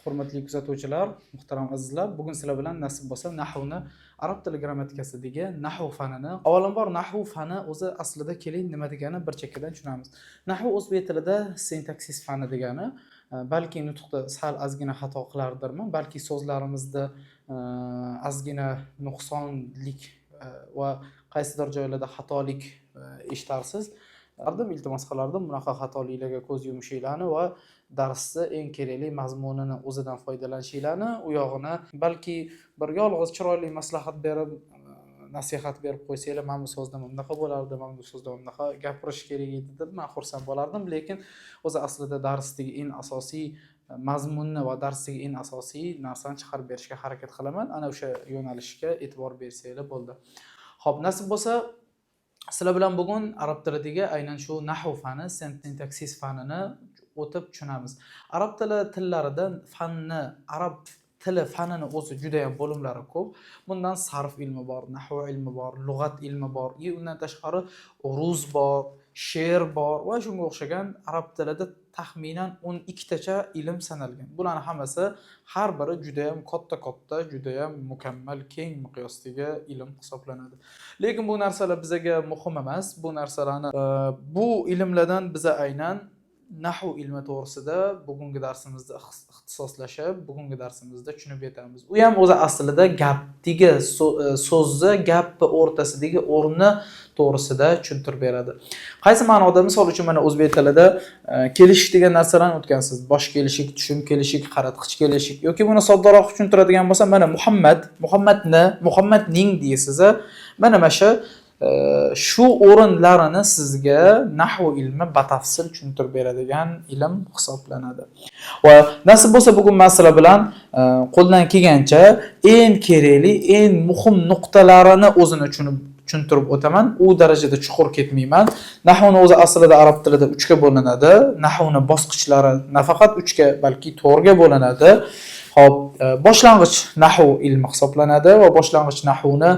Hurmatli kuzatuvchilar, muhtaram azizlar, bugun sizlar bilan nasib bo'lsa nahvni arab tili grammatikasidagi nahv fanini, avvalambor nahv fani o'zi aslida keling nima degani bir chekkadan tushunamiz. Nahv o'zbek tilida sintaksis fani degani, balki nutqda sal ozgina xato qilardirman, balki so'zlarimizda ozgina nuqsonlik va qaysidir joylarda xatolik eshitarsiz. Iltimos qilardim bunaqa xatoliklarga ko'z yumishinglarni va darsni eng kerakli mazmunini o'zidan foydalanishinglarni, u yog'ini balki bir yolg'iz chiroyli maslahat berib, nasihat berib qo'ysanglar, mana bu so'zda bunaqa bo'lardi, mana bu so'zda bunaqa gapirish kerak edi deb men xursand bo'lardim. Lekin o'zi aslida darsdagi eng asosiy mazmunni va darsdagi eng asosiy narsani chiqarib berishga harakat qilaman. Ana o'sha yo'nalishga e'tibor bersanglar bo'ldi. Xo'p, nasib bo'lsa sizlar bilan bugun arab tilidagi aynan shu nahv fani, sintaksis fanini o'tib tushunamiz. Arab tillarida fanni, arab tili fanini o'zi juda ham bo'limlari ko'p. Bundan sarf ilmi bor, nahv ilmi bor, lug'at ilmi bor, undan tashqari uruz bor, she'r bor va shunga o'xshagan arab tilida taxminan 12 tacha ilm sanalgan. Bularning hammasi har biri juda ham katta, juda ham mukammal, keng miqyosdagi ilm hisoblanadi. Lekin bu narsalar bizga muhim emas. Bu narsalarni bu ilmlardan biz aynan nahv ilmi to'g'risida bugungi darsimizda ixtisoslashib, bugungi darsimizda tushunib yetamiz. U ham o'zi aslida gapdagi so'zni gapni o'rtasidagi o'rni to'g'risida tushuntirib beradi. Qaysi ma'noda? Misol uchun mana o'zbek tilida kelishish degan narsalarni o'tgansiz. Bosh kelishik, tushum kelishik, qaratqich kelishik yoki buni soddaroq tushuntiradigan bo'lsa, mana Muhammadning deysiz. Mana shu o'rinlarini sizga nahv ilmi batafsil tushuntirib beradigan ilm hisoblanadi. Va nasib bo'lsa bugun men sizlar bilan qo'ldan kelgancha eng kerakli, eng muhim nuqtalarini o'zini tushuntirib o'taman. U darajada chuqur ketmayman. Nahvni o'zi aslida arab tilida 3 ga bo'linadi. Nahvni bosqichlari nafaqat 3 ga, balki 4 ga bo'linadi. Xo'p, boshlang'ich nahv ilmi hisoblanadi va boshlang'ich nahvni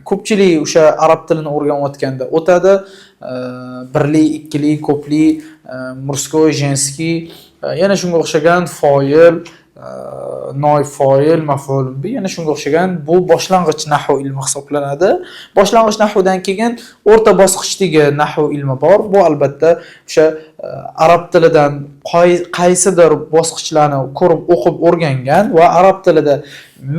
ko'pchilik o'sha arab tilini o'rganayotganda o'tadi. Birli, ikkili, ko'pli, murskoy, jenskiy, yana shunga o'xshagan foil, noy foil, maf'ul bi, yana shunga o'xshagan bu boshlang'ich nahv ilmi hisoblanadi. Boshlang'ich nahvdan keyin o'rta bosqichdagi nahv ilmi bor. Bu albatta o'sha arab tilidan qaysidir bosqichlarni ko'rib o'qib o'rgangan va arab tilida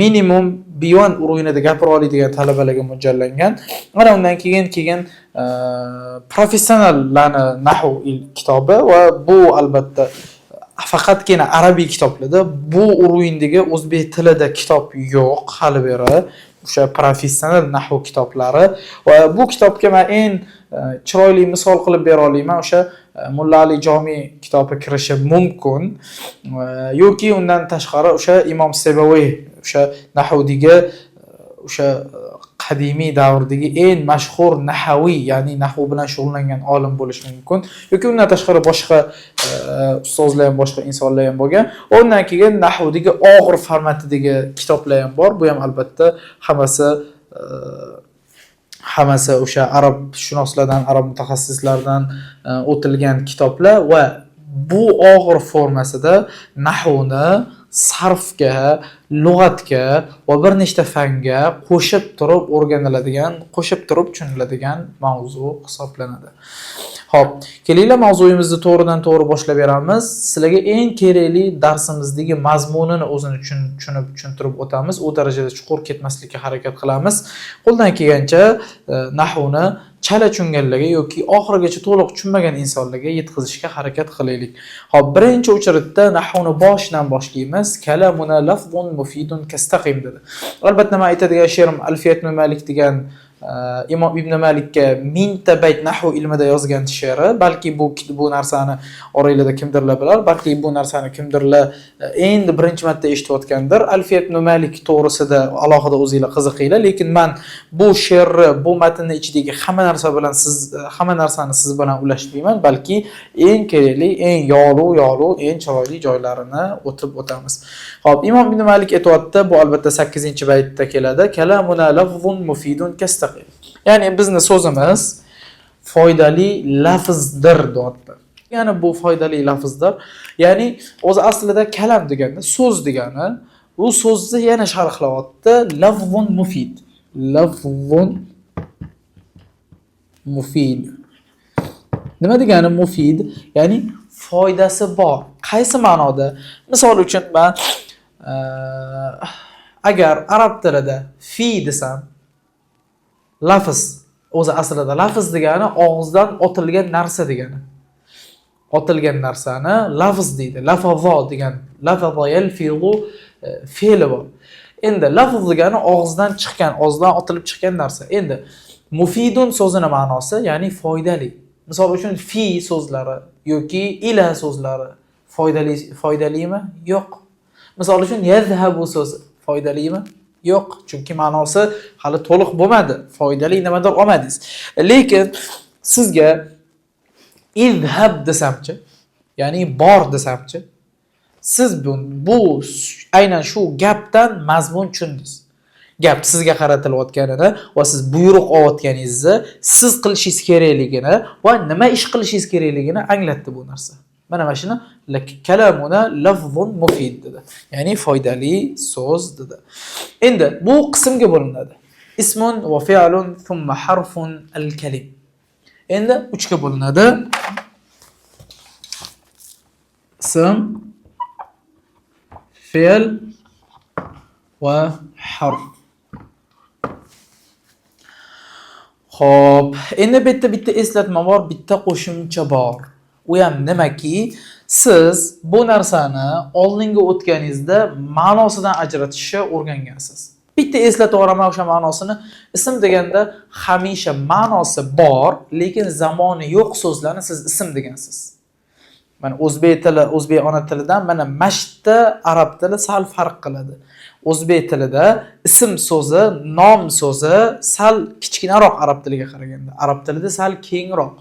minimum B1 urug'ida gapira oladigan talabalarga mo'ljallangan. Mana undan keyin professionallarning nahv kitobi va bu albatta faqatgina arabiy kitoblarda, bu urug'indagi o'zbek tilida kitob yo'q hali beri. O'sha professional nahv kitoblari va bu kitobga men eng chiroyli misol qilib bera olaman. O'sha Mulla Ali Jomi kitobi kirishi mumkin yoki undan tashqari o'sha Imom Sebaviy o'sha nahvdagi o'sha qadimiy davrdagi eng mashhur nahaviy, ya'ni nahv bilan shug'ullangan olim bo'lishi mumkin yoki undan tashqari boshqa ustozlar ham, boshqa insonlar ham bo'lgan. Undan keyin nahvdagi og'ir formatidagi kitoblar ham bor. Bu ham albatta hammasi o'sha arab shunoslardan, arab mutaxassislardan o'tilgan kitoblar va bu og'ir formasida nahvni sarfga, lug'atga va bir nechta fanga qo'shib turib o'rganiladigan, qo'shib turib tushuniladigan mavzu hisoblanadi. Xo'p, kelinglar mavzuyimizni to'g'ridan to'g'ri boshlab beramiz. Sizlarga eng kerakli darsimizdagi mazmunini o'zini tushuntirib o'tamiz. U darajada chuqur ketmaslikka harakat qilamiz. Qo'ldan kelgancha nahvni chala tushunganlarga yoki oxirigacha to'liq tushunmagan insonlarga yetkazishga harakat qilaylik. Xo'p, birinchi o'chiritda nahvni boshidan boshlaymiz. Kalamuna lafzun mufidun kastaqim dedi. Albatta men aytadigan she'rim Alfiyat ibn Malik degan Imom ibn Malikka mingta bayt nahv ilmida yozgan she'ri. Balki bu narsani oranglarda kimdirlar bilar, balki bu narsani kimdirlar endi birinchi marta eshitayotgandir. Alfiyat ibn Malik to'g'risida alohida o'zingizlar qiziqinglar, lekin men bu she'rni, bu matnning ichidagi hamma narsani siz bilan ulashmayman, balki eng kerakli, eng yolu, eng chiroyli joylarini o'tamiz. Xo'p, Imom ibn Malik aytayapti, bu albatta 8-baytda keladi. Kalamuna lafzun mufidun kastaqim. Ya'ni bizni so'zimiz foydali lafzdir deyapti. Ya'ni bu foydali lafzlar. Ya'ni o'zi aslida kalam deganda so'z degani. Bu so'zni yana sharhlayapti. Lafzun mufid. Lafzun mufid. Nima degani mufid? Ya'ni foydasi bor. Qaysi ma'noda? Misol uchun men agar arab tilida fi desam, lafz o'zi aslida lafz degani og'izdan otilgan narsa degani. Otilgan narsani lafz deydi. Lafazo degan. Lafazo yalfizu fe'li bor. Endi lafz degani og'izdan chiqqan, og'izdan otilib chiqqan narsa. Endi mufidun so'zining ma'nosi, ya'ni foydali. Misol uchun fi so'zlari yoki ila so'zlari foydalimi? Yo'q. Misol uchun yazhabu so'zi foydalimi? Yo'q, chunki ma'nosi hali to'liq bo'lmadi. Foydali nimadir olmadingiz. Lekin sizga izhab desamchi, ya'ni bor desamchi, siz bu aynan shu gapdan mazmun tushundingiz. Gap sizga qaratilayotganini va siz buyruq olayotganingizni, siz qilishingiz kerakligini va nima ish qilishingiz kerakligini anglatdi bu narsa. Mana shuni kalamuna lafzun mufid dedi. Ya'ni foydali so'z dedi. Endi bu qismga bo'linadi. Ismun va fi'lun thumma harfun al-kalim. Endi 3 ga bo'linadi. Ism, fe'l va harf. Xo'p, endi bitta eslatma bor, bitta qo'shimcha bor. U ham nimaki, siz bu narsani oldingi o'tganingizda ma'nosidan ajratishni o'rgangansiz. Bitta eslatib o'raman o'sha ma'nosini. Ism deganda hamisha ma'nosi bor, lekin zamoni yo'q so'zlarni siz ism degansiz. Mana o'zbek tili, o'zbek ona tilidan mana mashta arab tili sal farq qiladi. O'zbek tilida ism so'zi, nom so'zi sal kichkinaroq arab tiliga qaraganda. Arab tilida sal kengroq.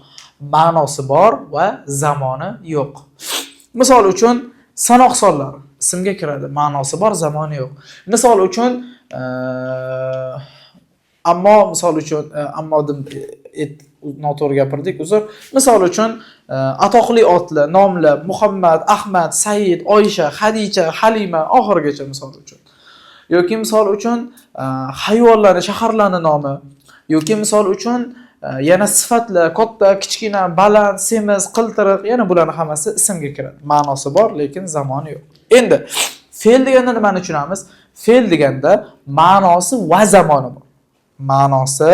Ma'nosi bor va zamoni yo'q. Misol uchun sanoq sonlar ismga kiradi. Ma'nosi bor, zamoni yo'q. Misol uchun ammo noto'g'ri gapirdik, uzr. Misol uchun atoqli otlar, nomlar Muhammad, Ahmad, Said, Oysha, Xadicha, Halima oxirigacha misol uchun. Yoki misol uchun hayvonlarning, shaharlarning nomi, yoki misol uchun yana sifatlar, katta, kichkina, baland, semiz, qiltiriq, yana bularning hammasi ismga kiradi. Ma'nosi bor, lekin zamoni yo'q. Endi fe'l deganda nimani tushunamiz? Fe'l deganda ma'nosi va zamoni bor. Ma'nosi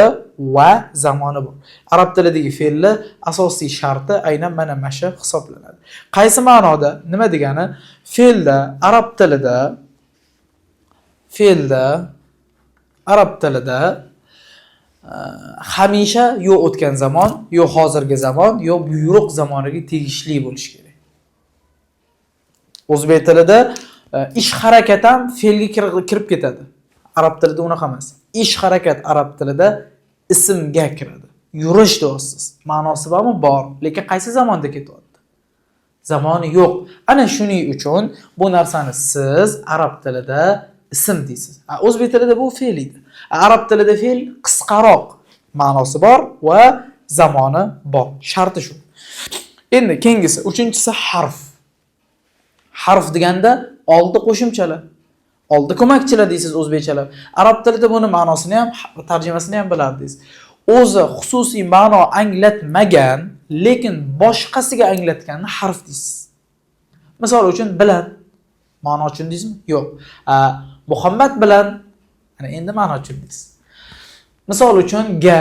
va zamoni bor. Arab tilidagi fe'llar asosiy sharti aynan mana shu hisoblanadi. Qaysi ma'noda? Nima degani? Fe'lda arab tilida hamisha yo o'tgan zamon, yo hozirgi zamon, yo buyruq zamoniga tegishli bo'lishi kerak. O'zbek tilida ish harakat ham fe'lga kirib ketadi. Arab tilida unaqa emas. Ish harakat arab tilida ismga kiradi. Yurish deysiz. Ma'nosi bormi? Bor, lekin qaysi zamonda ketyapti? Zamoni yo'q. Ana shuning uchun bu narsani siz arab tilida ism deysiz. O'zbek tilida bu fe'l edi. Arab tilida fe'l qisqaroq, ma'nosi bor va zamoni bor. Sharti shu. Endi keyingisi, 3-chisi harf. Harf deganda oldi qo'shimchalar, oldi ko'makchilar deysiz o'zbekchalar. Arab tilida buni ma'nosini ham, tarjimasini ham bilardingiz. O'zi xususiy ma'no anglatmagan, lekin boshqasiga anglatganni harf deysiz. Misol uchun bilan ma'no tushundingizmi? Yo'q. Muhammad bilan ana endi ma'no tushundingiz. Misol uchun ga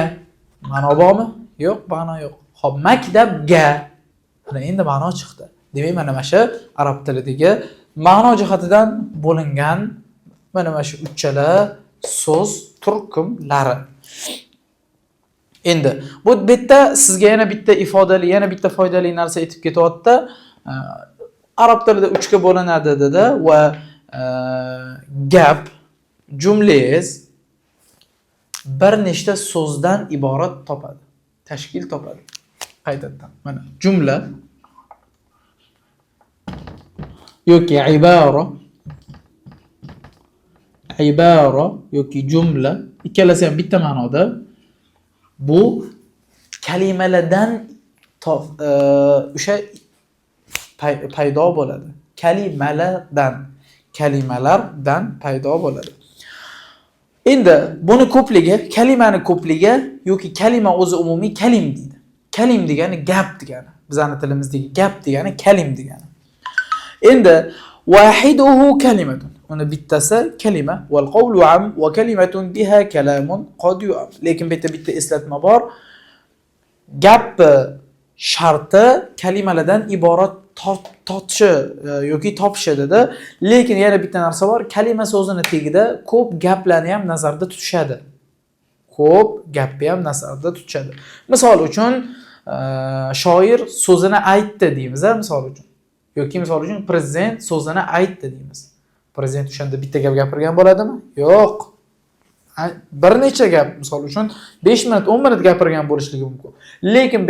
ma'no bormi? Yo'q, ma'no yo'q. Xo'p, maktabga ana endi ma'no chiqdi. Demak, mana shu arab tilidagi ma'no jihatidan bo'lingan mana shu uchala so'z turkumlari. Endi bu bitta sizga yana bitta ifodali, yana bitta foydali narsa aytib ketyapti. Arab tilida 3 ga bo'linadi dedi va gap, jumlangiz bir nechta so'zdan iborat topadi, tashkil topadi. Qaytadan mana jumla yoki ibara yoki jumla, ikkalasi ham bitta ma'noda. Bu kalimalardan o'sha paydo bo'ladi. Kalimalardan paydo bo'ladi. Endi buni ko'pligi, kalimani ko'pligi yoki kalima o'zi umumiy kalim deydi. Kalim degani gap degani. Bizning tilimizdagi gap degani kalim degani. Endi wahiduhu kalimatun. Uni bittasi kalima wal qawlu am wa kalimatun biha kalamun qad yu'am. Lekin bitta eslatma bor. Gap sharti kalimalardan iborat totishi yoki topishi dedi. Lekin yana bitta narsa bor. Kalima so'zini tagida ko'p gaplarni ham nazarda tutishadi. Ko'p gapni ham nazarda tutishadi. Misol uchun shoir so'zini aytdi deymiz, misol uchun. Yoki misol uchun prezident so'zini aytdi deymiz. Prezident o'shanda bitta gap gapirgan bo'ladimi? Yo'q. Bir necha gap, misol uchun 5 minut, 10 minut gapirgan bo'lishligi mumkin. Lekin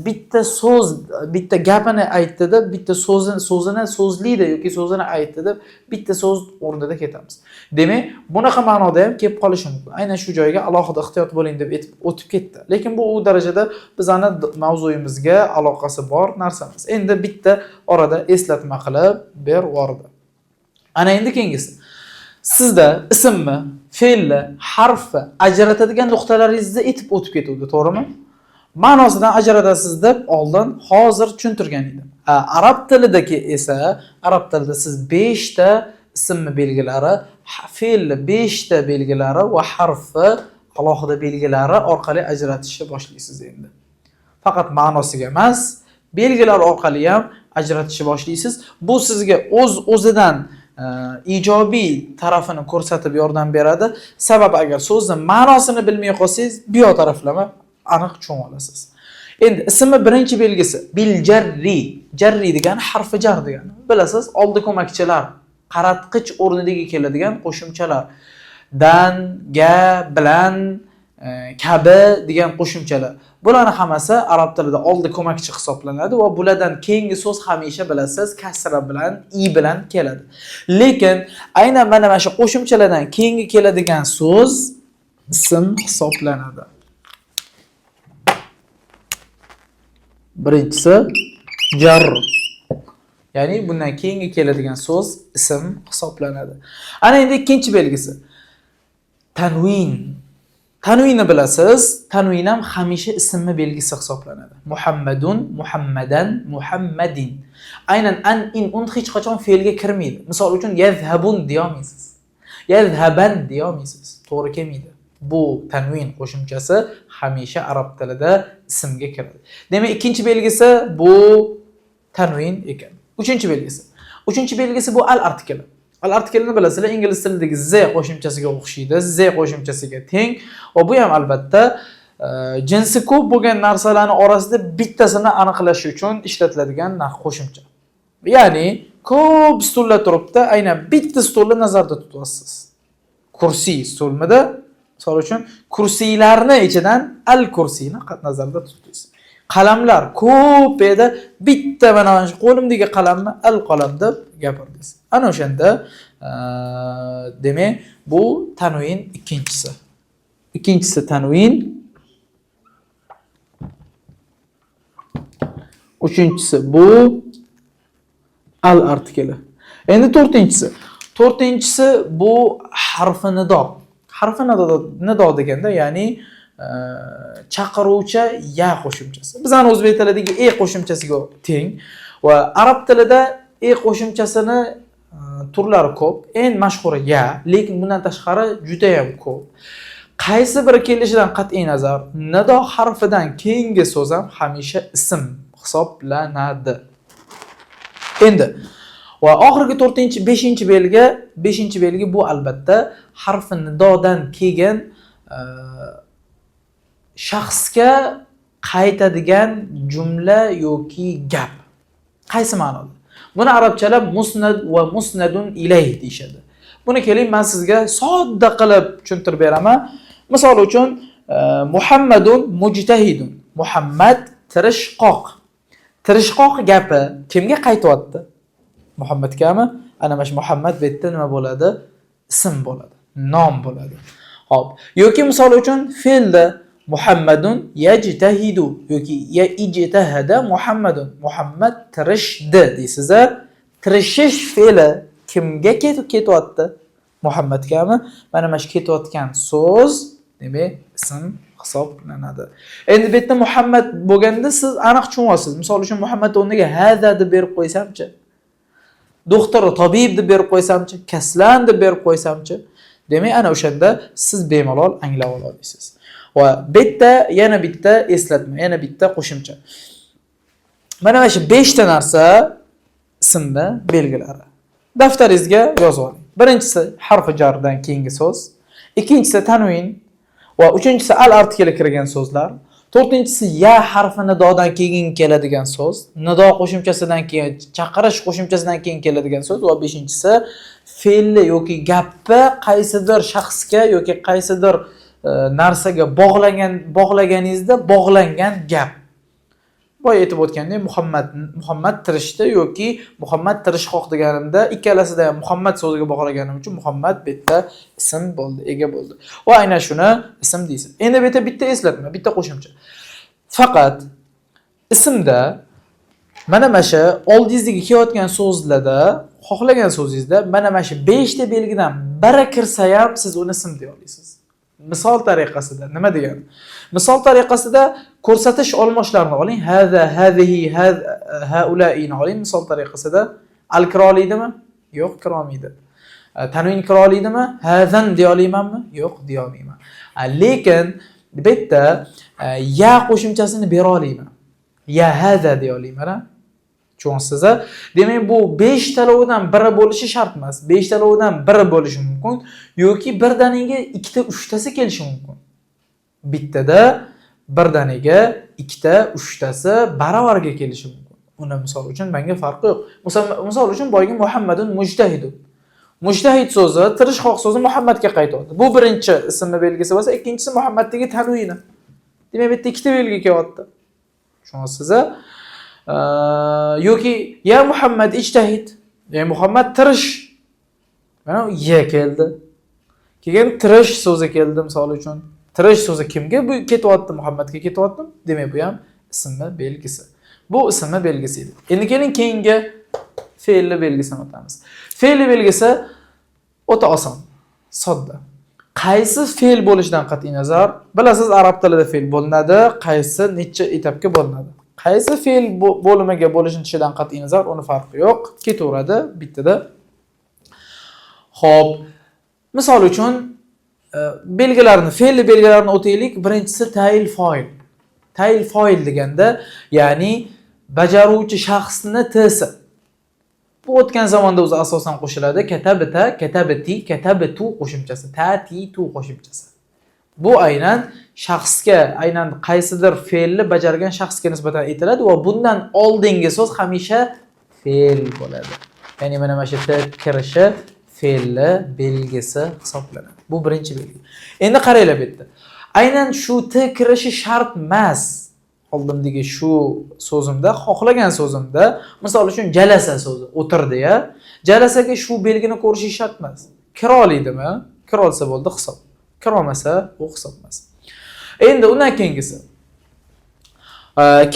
bitta so'z, bitta gapini aytdi deb, bitta so'zini so'zliydi yoki so'zini aytdi deb bitta so'z o'rnida ketamiz. Demak, bunaqa ma'noda ham kelib qolishi mumkin. Aynan shu joyga alohida ehtiyot bo'ling deb o'tib ketdi. Lekin bu u darajada bizning mavzuyimizga aloqasi bor narsamiz. Endi bitta orada eslatma qilib bervordi. Ana endi keyingisi. Sizda ismni, fe'lni, harfni ajratadigan nuqtalaringizni aytib o'tib ketuvdi, to'g'rimi? Ma'nosidan ajratasiz deb oldin hozir tushuntirgan edim. Arab tilidagi esa, arab tilida siz 5 ta ismni belgilari, fe'lni 5 ta belgilari va harfni alohida belgilari orqali ajratishni boshlaysiz endi. Faqat ma'nosiga emas, belgilar orqali ham ajratishni boshlaysiz. Bu sizga o'zidan ijobiy tarafini ko'rsatib yordam beradi. Sababi agar so'zning ma'nosini bilmay qolsangiz, bu taraflama aniq tushuna olasiz. Endi ismning birinchi belgisi bil jarri. Jarri degani harfi jar degani. Bilasiz, oldi ko'makchilar, qaratqich o'rniga keladigan qo'shimchalar. Dan, ga, bilan, kabi degan qo'shimchalar. Bularning hammasi arab tilida oldi ko'makchi hisoblanadi va bulardan keyingi so'z hamisha bilasiz kasra bilan, i bilan keladi. Lekin aynan mana shu qo'shimchalardan keyingi keladigan so'z ism hisoblanadi. Birinchisi jar. Ya'ni bundan keyingi keladigan so'z ism hisoblanadi. Ana endi ikkinchi belgisi tanvin. Tanvinni bilasiz. Tanvin ham hamisha ismni belgisi hisoblanadi. Muhammadun, Muhammadan, Muhammadin. Aynan an, in, un hech qachon fe'lga kirmaydi. Misol uchun yazhabun deyolmaysiz. Yazhaban deyolmaysiz. To'g'ri kelmaydi. Bu tanvin qo'shimchasi hamisha arab tilida ismga kiradi. Demak, ikkinchi belgisi bu tanvin ekan. Uchinchi belgisi bu al artikli. Al artiklini bilasizlar, ingliz tilidagi z qo'shimchasiga o'xshaydi, z qo'shimchasiga teng. Va bu ham albatta jinsi ko'p bo'lgan narsalarning orasida bittasini aniqlash uchun ishlatiladigan qo'shimcha. Ya'ni ko'p stullar turibdi, aynan bitta stulni nazarda tutyapsiz. Kursiy stulmida, misol uchun kursiylarning ichidan al kursiyni nazarda tutasiz. Qalamlar ko'p edi, bitta mana shu qo'limdagi qalamni al qalam deb gapirdingiz. Ana o'shanda demak, bu tanvin ikkinchisi. Ikkinchisi tanvin. Uchinchisi bu al artikli. Endi to'rtinchisi bu harfi nido. Harfi nido deganda, ya'ni chaqiruvchi ya qo'shimchasi. Bizning o'zbek tilidagi e qo'shimchasiga teng va arab tilida e qo'shimchasini turlari ko'p. Eng mashhuri ya, lekin bundan tashqari juda ham ko'p. Qaysi biri kelishidan qat'iy nazar, nido harfidan keyingi so'z ham hamisha ism hisoblanadi. Endi va oxirgi 5-chi belgi bu albatta harfi nidodan keyin shaxsga qaytadigan jumla yoki gap. Qaysi ma'noda? Buni arabchalab musnad va musnadun ilayh deyshadi. Buni keling men sizga sodda qilib tushuntirib beraman. Misol uchun Muhammadun mujtahidun. Muhammad tirishqoq. Tirishqoq gapi kimga qaytyapti? Muhammadgami? Ana mana shu Muhammad bu yerda nima bo'ladi? Ism bo'ladi, nom bo'ladi. Xo'p, yoki misol uchun fe'lda Muhammadun yajtahidu yoki ya ijtahada Muhammadun. Muhammad tirishdi deysiz. Tirishish fe'li kimga ketyapti? Muhammadgami? Mana mana shu ketayotgan so'z demak ism hisoblanadi. Endi bu yerda Muhammad bo'lganda siz aniq tushunyapsiz. Misol uchun Muhammad o'rniga hada deb berib qo'ysamchi, doktor, tabib deb berib qo'ysamchi, kaslan deb berib qo'ysamchi, demak ana o'shanda siz bemalol anglab olasiz. Va bitta yana bitta eslatma, yana bitta qo'shimcha. Mana shu 5 ta narsa ismni belgilari. Daftaringizga yozib oling. Birinchisi harfi jardan keyingi so'z, ikkinchisi tanvin va uchinchisi al artikeli kirgan so'zlar, to'rtinchisi ya harfi nidodan keyin keladigan so'z, nido qo'shimchasidan keyin, chaqirish qo'shimchasidan keyin keladigan so'z va beshinchisi fe'lni yoki gapni qaysidir shaxsga yoki qaysidir narsaga bog'laganingizda bog'langan gap. Boya aytib o'tgandek, Muhammad tirishdi yoki Muhammad tirishqoq deganimda ikkalasida ham Muhammad so'ziga bog'laganim uchun Muhammad bitta ism bo'ldi, ega bo'ldi. Va aynan shuni ism deysiz. Endi bu yerda bitta eslatma, bitta qo'shimcha. Faqat ismda mana shu oldingizdagi kelayotgan so'zlarda, xohlagan so'zingizda mana shu 5 ta belgidan biri kirsa ham siz uni ism deya olasiz. Misol tariqasida nima degani? Misol tariqasida ko'rsatish olmoshlarini oling. Hada, hadihi, haulaini oling. Misol tariqasida al kira olaydimi? Yo'q, kira olmaydi. Tanvin kira olaydimi? Hazan deya olmaymanmi? Yo'q, deya olmayman. Lekin bu yerda ya qo'shimchasini bera olmayman. Ya hada deya olmayman. Tushunsiz? Demak, bu 5 talovdan biri bo'lishi shart emas. 5 talovdan biri bo'lishi mumkin yoki birdaniga 2 ta 3 tasi kelishi mumkin. Bittada birdaniga 2 ta 3 tasi baravarga kelishi mumkin. Uni misol uchun menga farqi yo'q. Misol uchun boyagi Muhammadun mujtahidun. Mujtahid so'zi, tirishqoq so'zi Muhammadga qaytadi. Bu birinchi ismni belgisi bo'lsa, ikkinchisi Muhammaddagi tanvini. Demak, bu yerda 2 ta belgi kelyapti. Tushunsiz? Yoki ya Muhammad ijtahid, ya Muhammad tirish. Mana ya keldi. Keyin tirish so'zi keldi misol uchun. Tirish so'zi kimga bu ketyapti? Muhammadga ketyapti. Demak, bu ham ismni belgisi. Bu ismni belgisi edi. Endi keling keyingi fe'lni belgisini o'tamiz. Fe'lni belgisi o'ta oson, sodda. Qaysi fe'l bo'lishidan qat'iy nazar, bilasiz arab tilida fe'l bo'linadi, qaysi necha etapga bo'linadi. Qaysi fe'l bo'limiga bo'lishidan qat'iy nazar, uni farqi yo'q, ketaveradi bittada. Xo'p, misol uchun belgilarni, fe'l belgilarini o'taylik. Birinchisi ta'il fa'il. Ta'il fa'il deganda, ya'ni bajaruvchi shaxsni t'si. Bu o'tgan zamonda o'zi asosan qo'shiladi. Katabata, katabati, katabatu qo'shimchasi, ta, ti, tu qo'shimchasi. Bu aynan shaxsga, aynan qaysidir fe'lni bajargan shaxsga nisbatan aytiladi va bundan oldingi so'z hamisha fe'l bo'ladi. Ya'ni mana shu t kirishi fe'lni belgisi hisoblanadi. Bu birinchi belgi. Endi qaranglar bu yerda. Aynan shu t kirishi shart emas. Oldimdagi shu so'zimda, xohlagan so'zimda, misol uchun jalasa so'zi, o'tirdi-ya. Jalasaga shu belgini ko'rish shart emas. Kira olaydimi? Kira olsa bo'ldi hisob. Kira olmasa, u hisob emas. Endi undan keyingisi.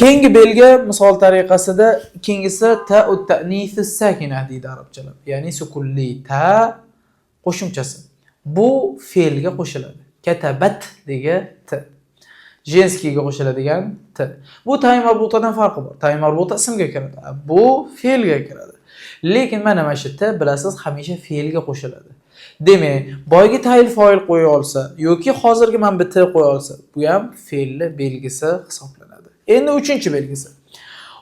Keyingi belgi misol tariqasida keyingisi ta'ut ta'nifus sakina deydi arabchalar. Ya'ni sukunli ta qo'shimchasi. Bu fe'lga qo'shiladi. Katabat degan t. Jenskiga qo'shiladigan t. Bu tayin marbutadan farqi bor. Tayin marbuta ismga kiradi. Bu fe'lga kiradi. Lekin mana shu t bilasiz hamisha fe'lga qo'shiladi. Demak, boyagi tayil fa'il qo'ya olsa yoki hozirgi men bitta qo'ya olsa, bu ham fe'lni belgisi hisoblanadi. Endi uchinchi belgisi.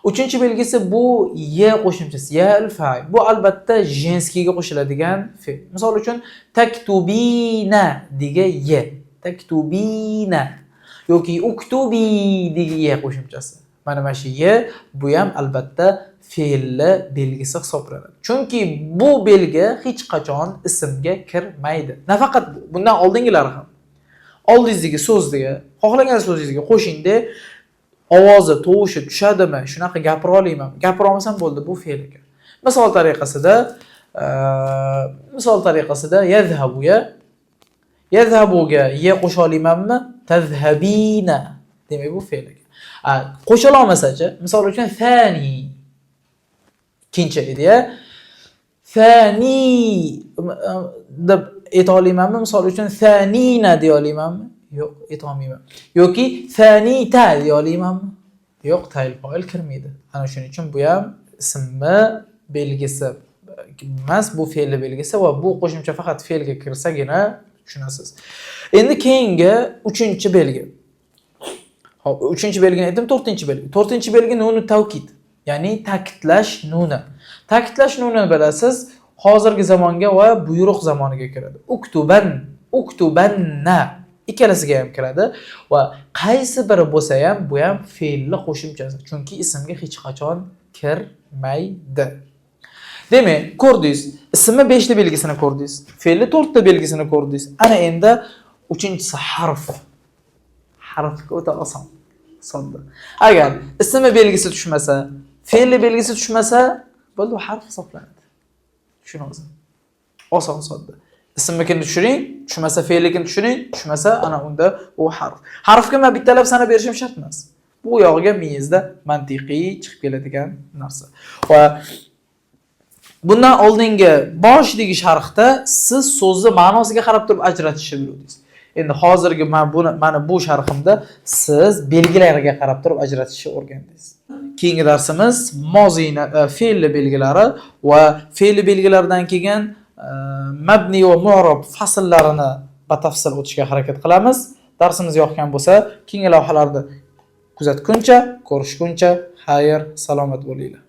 Uchinchi belgisi bu ya qo'shimchasi, ya al-fa'il. Bu albatta jenskiga qo'shiladigan fe'l. Misol uchun taktubina degan ya. Taktubina yoki uktubi degan ya qo'shimchasi. Mana shu ya bu ham albatta fe'lni belgisi hisoblanadi. Chunki bu belgi hech qachon ismga kirmaydi. Nafaqat bundan oldingilari ham. Oldingizdagi so'zga, xohlagan so'zingizga qo'shingda ovozi, tovushi tushadimi? Shunaqa gapira olmayman. Gapira olmasam bo'ldi, bu fe'l ekan. Misol tariqasida yadhabuya Yadhabuga ye qo'sha olamanmi? Tazhabina. Demak bu fe'l ekan. Qo'sha olmasachi, misol uchun thani ikkinchi edi-ya. Thani deb ayta olamanmi? Misol uchun thanina deya olamanmi? Yo'q, ayta olmayman. Yoki thanita deya olamanmi? Yo'q, tayil foil kirmaydi. Ana shuning uchun bu ham ismni belgisi emas, bu fe'lli belgisi va bu qo'shimcha faqat fe'lga kirsagina tushunasiz. Endi keyingi 3-belgi. Hop, 3-belgini aytdim, 4-belgi. 4-belgi nunu tavkid, ya'ni ta'kidlash nuni. Ta'kidlash nunini bilasiz, hozirgi zamonga va buyruq zamoniga kiradi. Uktubanna ikkalasiga ham kiradi va qaysi biri bo'lsa ham bu ham fe'lli qo'shimchasi, chunki ismga hech qachon kirmaydi. Demak, ko'rdingiz, ismi 5 ta belgisini ko'rdingiz, fe'lli 4 ta belgisini ko'rdingiz. Ana endi 3-si harf. Harf o'ta oson. Sonda. Agar ismi belgisi tushmasa, fe'lli belgisi tushmasa, bo'ldi, harf hisoblanadi. Tushunasiz? Oson sonda. Ismnikini tushiring, tushmasa fe'llikini tushiring, tushmasa ana unda u harf. Harfga men bittalab sanab berishim shart emas. Bu yog'iga miyangizda mantiqiy chiqib keladigan narsa. Va bundan oldingi boshdagi sharhda siz so'zni ma'nosiga qarab turib ajratishni bilasiz. Endi hozirgi mana bu sharhimda siz belgilariga qarab turib ajratishni o'rgandingiz. Keyingi darsimiz mozina fe'lli belgilari va fe'lli belgilardan keyin mabni va mu'rob faslarini batafsil o'tishga harakat qilamiz. Darsimiz yoqgan bo'lsa, keyingi lavhalarni kuzatguncha, ko'rishguncha, xayr, salomat bo'linglar.